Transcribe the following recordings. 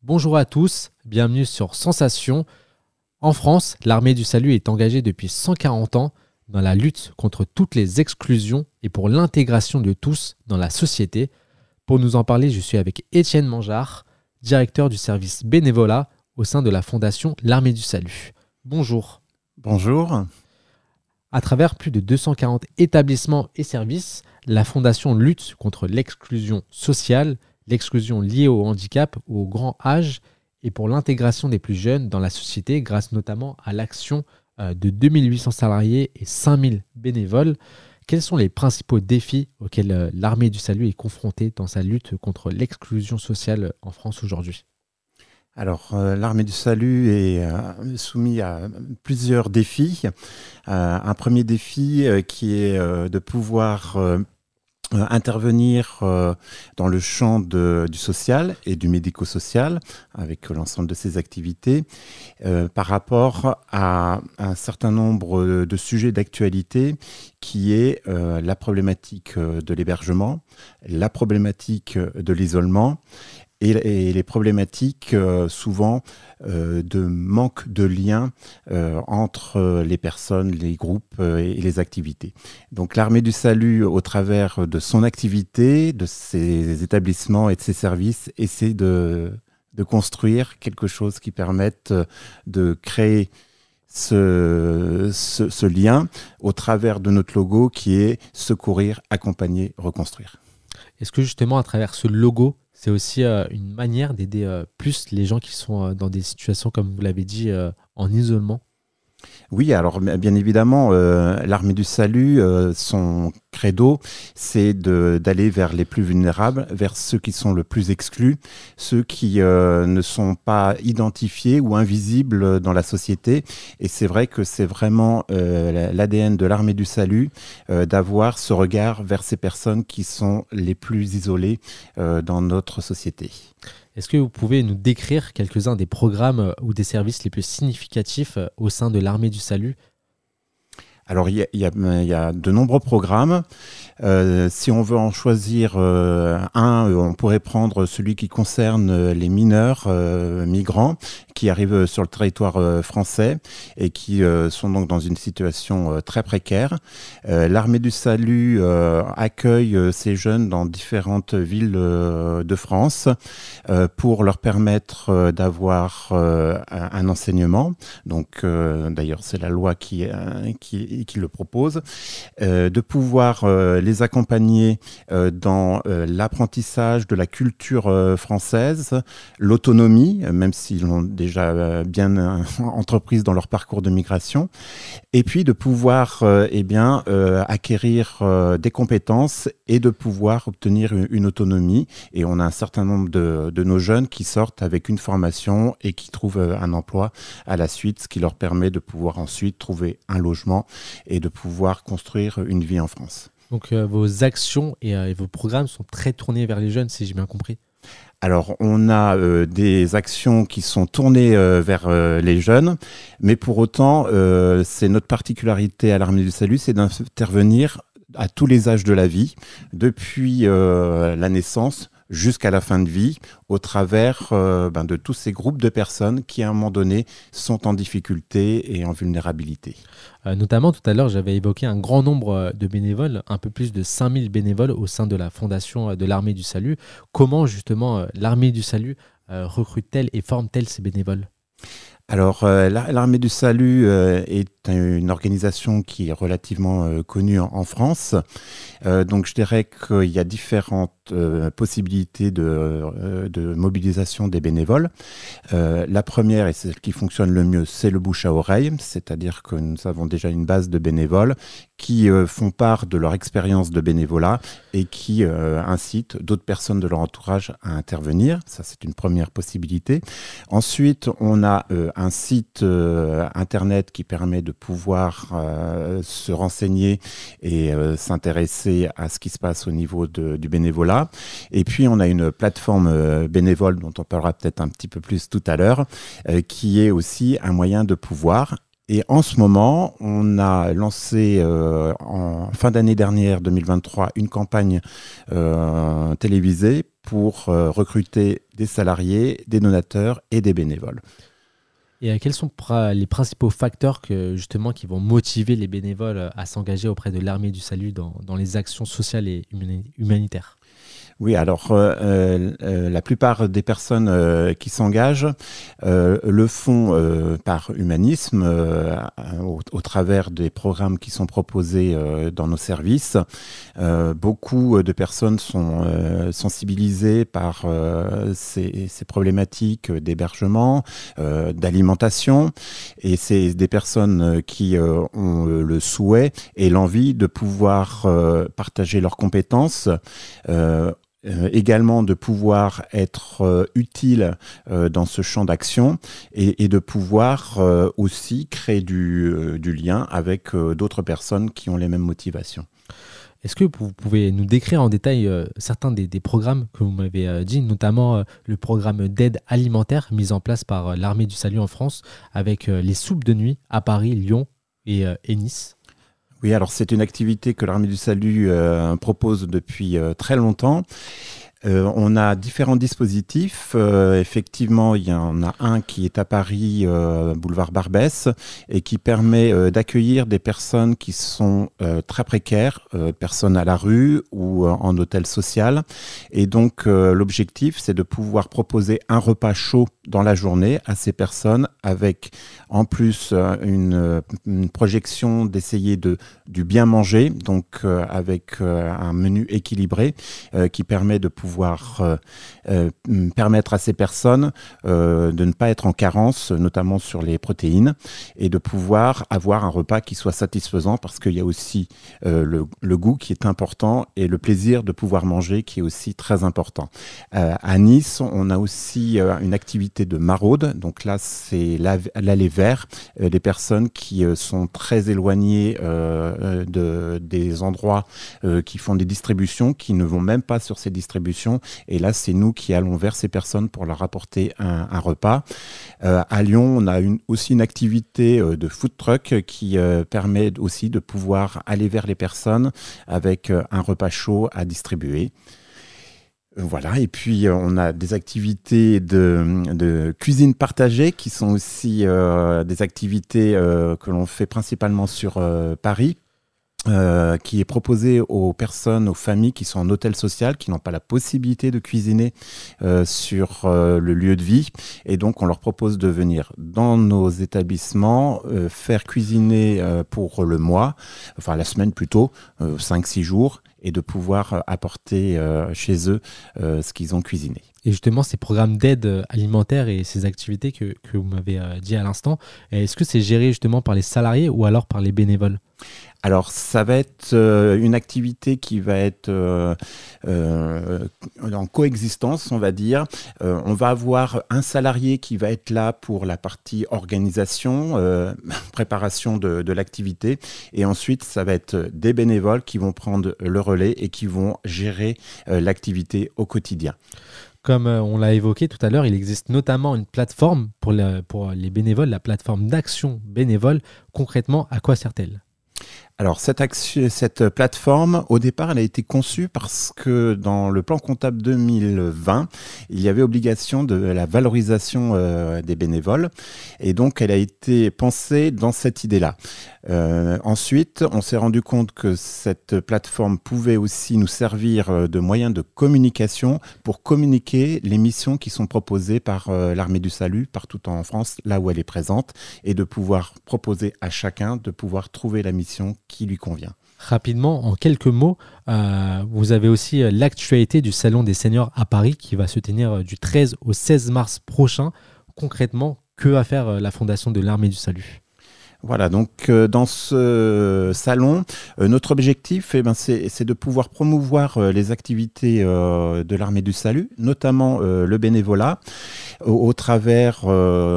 Bonjour à tous, bienvenue sur Sensation. En France, l'armée du salut est engagée depuis 140 ans dans la lutte contre toutes les exclusions et pour l'intégration de tous dans la société. Pour nous en parler, je suis avec Étienne Mangeard, directeur du service bénévolat au sein de la fondation L'Armée du Salut. Bonjour. Bonjour. À travers plus de 240 établissements et services, la fondation lutte contre l'exclusion sociale, l'exclusion liée au handicap ou au grand âge et pour l'intégration des plus jeunes dans la société grâce notamment à l'action de 2800 salariés et 5000 bénévoles. Quels sont les principaux défis auxquels l'Armée du Salut est confrontée dans sa lutte contre l'exclusion sociale en France aujourd'hui ? Alors, l'Armée du Salut est soumise à plusieurs défis. Un premier défi qui est de pouvoir intervenir dans le champ du social et du médico-social avec l'ensemble de ses activités par rapport à un certain nombre de sujets d'actualité qui est la problématique de l'hébergement, la problématique de l'isolement et les problématiques souvent de manque de lien entre les personnes, les groupes et les activités. Donc l'Armée du Salut, au travers de son activité, de ses établissements et de ses services, essaie de construire quelque chose qui permette de créer ce lien au travers de notre logo qui est secourir, accompagner, reconstruire. Est-ce que justement à travers ce logo, c'est aussi une manière d'aider plus les gens qui sont dans des situations, comme vous l'avez dit, en isolement ? Oui, alors bien évidemment, l'Armée du Salut, son credo, c'est d'aller vers les plus vulnérables, vers ceux qui sont le plus exclus, ceux qui ne sont pas identifiés ou invisibles dans la société. Et c'est vrai que c'est vraiment l'ADN de l'Armée du Salut d'avoir ce regard vers ces personnes qui sont les plus isolées dans notre société. Est-ce que vous pouvez nous décrire quelques-uns des programmes ou des services les plus significatifs au sein de l'Armée du Salut ? Alors, il y a de nombreux programmes. Si on veut en choisir on pourrait prendre celui qui concerne les mineurs migrants qui arrivent sur le territoire français et qui sont donc dans une situation très précaire. L'Armée du Salut accueille ces jeunes dans différentes villes de France pour leur permettre d'avoir un enseignement. Donc, d'ailleurs, c'est la loi qui le propose, de pouvoir les accompagner dans l'apprentissage de la culture française, l'autonomie, même s'ils l'ont déjà bien entreprise dans leur parcours de migration, et puis de pouvoir acquérir des compétences et de pouvoir obtenir une autonomie. Et on a un certain nombre de nos jeunes qui sortent avec une formation et qui trouvent un emploi à la suite, ce qui leur permet de pouvoir ensuite trouver un logement et de pouvoir construire une vie en France. Donc vos actions et vos programmes sont très tournés vers les jeunes, si j'ai bien compris. Alors, on a des actions qui sont tournées vers les jeunes, mais pour autant, c'est notre particularité à l'Armée du Salut, c'est d'intervenir à tous les âges de la vie, depuis la naissance jusqu'à la fin de vie, au travers de tous ces groupes de personnes qui, à un moment donné, sont en difficulté et en vulnérabilité. Notamment, tout à l'heure, j'avais évoqué un grand nombre de bénévoles, un peu plus de 5000 bénévoles au sein de la fondation de l'Armée du Salut. Comment, justement, l'Armée du Salut recrute-t-elle et forme-t-elle ces bénévoles ? Alors, l'Armée du Salut est une organisation qui est relativement connue en France. Donc, je dirais qu'il y a différentes possibilités de mobilisation des bénévoles. La première, et celle qui fonctionne le mieux, c'est le bouche à oreille, c'est-à-dire que nous avons déjà une base de bénévoles qui font part de leur expérience de bénévolat et qui incitent d'autres personnes de leur entourage à intervenir. Ça, c'est une première possibilité. Ensuite, on a un site internet qui permet de pouvoir se renseigner et s'intéresser à ce qui se passe au niveau du bénévolat. Et puis, on a une plateforme bénévole dont on parlera peut-être un petit peu plus tout à l'heure, qui est aussi un moyen de pouvoir. Et en ce moment, on a lancé en fin d'année dernière, 2023, une campagne télévisée pour recruter des salariés, des donateurs et des bénévoles. Et quels sont les principaux facteurs justement, qui vont motiver les bénévoles à s'engager auprès de l'Armée du Salut dans les actions sociales et humanitaires ? Oui, alors la plupart des personnes qui s'engagent le font par humanisme au travers des programmes qui sont proposés dans nos services. Beaucoup de personnes sont sensibilisées par ces problématiques d'hébergement, d'alimentation, et c'est des personnes qui ont le souhait et l'envie de pouvoir partager leurs compétences, également de pouvoir être utile dans ce champ d'action et de pouvoir aussi créer du lien avec d'autres personnes qui ont les mêmes motivations. Est-ce que vous pouvez nous décrire en détail certains des programmes que vous m'avez dit, notamment le programme d'aide alimentaire mis en place par l'Armée du Salut en France avec les soupes de nuit à Paris, Lyon et Nice ? Oui, alors c'est une activité que l'Armée du Salut propose depuis très longtemps. On a différents dispositifs. Effectivement, il y en a un qui est à Paris, boulevard Barbès, et qui permet d'accueillir des personnes qui sont très précaires, personnes à la rue ou en hôtel social. Et donc, l'objectif, c'est de pouvoir proposer un repas chaud dans la journée à ces personnes, avec en plus une projection d'essayer du bien manger, donc avec un menu équilibré qui permet de pouvoir permettre à ces personnes de ne pas être en carence, notamment sur les protéines, et de pouvoir avoir un repas qui soit satisfaisant, parce qu'il y a aussi le goût qui est important et le plaisir de pouvoir manger qui est aussi très important. À Nice, on a aussi une activité de maraude, donc là c'est l'aller vers les personnes qui sont très éloignées des endroits qui font des distributions, qui ne vont même pas sur ces distributions. Et là, c'est nous qui allons vers ces personnes pour leur apporter un repas. À Lyon, on a aussi une activité de food truck qui permet aussi de pouvoir aller vers les personnes avec un repas chaud à distribuer. Voilà, et puis on a des activités de cuisine partagée qui sont aussi des activités que l'on fait principalement sur Paris. Qui est proposé aux personnes, aux familles qui sont en hôtel social, qui n'ont pas la possibilité de cuisiner sur le lieu de vie. Et donc, on leur propose de venir dans nos établissements, faire cuisiner pour le mois, enfin la semaine plutôt, 5-6 jours, et de pouvoir apporter chez eux ce qu'ils ont cuisiné. Et justement, ces programmes d'aide alimentaire et ces activités que vous m'avez dit à l'instant, est-ce que c'est géré justement par les salariés ou alors par les bénévoles ? Alors, ça va être une activité qui va être en coexistence, on va dire. On va avoir un salarié qui va être là pour la partie organisation, préparation de l'activité. Et ensuite, ça va être des bénévoles qui vont prendre le relais et qui vont gérer l'activité au quotidien. Comme on l'a évoqué tout à l'heure, il existe notamment une plateforme pour les bénévoles, la plateforme d'action bénévole. Concrètement, à quoi sert-elle ? Alors, cette plateforme, au départ, elle a été conçue parce que dans le plan comptable 2020, il y avait obligation de la valorisation des bénévoles. Et donc, elle a été pensée dans cette idée-là. Ensuite, on s'est rendu compte que cette plateforme pouvait aussi nous servir de moyen de communication pour communiquer les missions qui sont proposées par l'Armée du Salut partout en France, là où elle est présente, et de pouvoir proposer à chacun de pouvoir trouver la mission qui lui convient. Rapidement, en quelques mots, vous avez aussi l'actualité du Salon des seniors à Paris qui va se tenir du 13 au 16 mars prochain. Concrètement, que va faire la Fondation de l'Armée du Salut ? Voilà, donc dans ce salon, notre objectif, c'est de pouvoir promouvoir les activités de l'Armée du Salut, notamment le bénévolat, au travers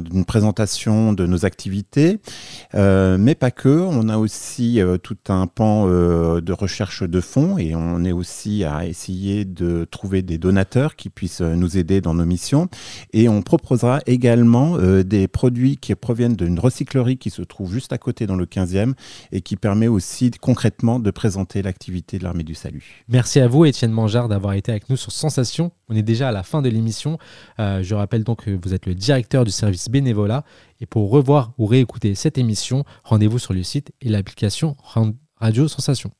d'une présentation de nos activités, mais pas que. On a aussi tout un pan de recherche de fonds et on est aussi à essayer de trouver des donateurs qui puissent nous aider dans nos missions. Et on proposera également des produits qui proviennent d'une recyclerie qui se trouve juste à côté dans le 15e et qui permet aussi concrètement de présenter l'activité de l'Armée du Salut. Merci à vous Étienne Mangeard d'avoir été avec nous sur Sensation. On est déjà à la fin de l'émission. Je rappelle donc que vous êtes le directeur du service bénévolat. Et pour revoir ou réécouter cette émission, rendez-vous sur le site et l'application Radio Sensation.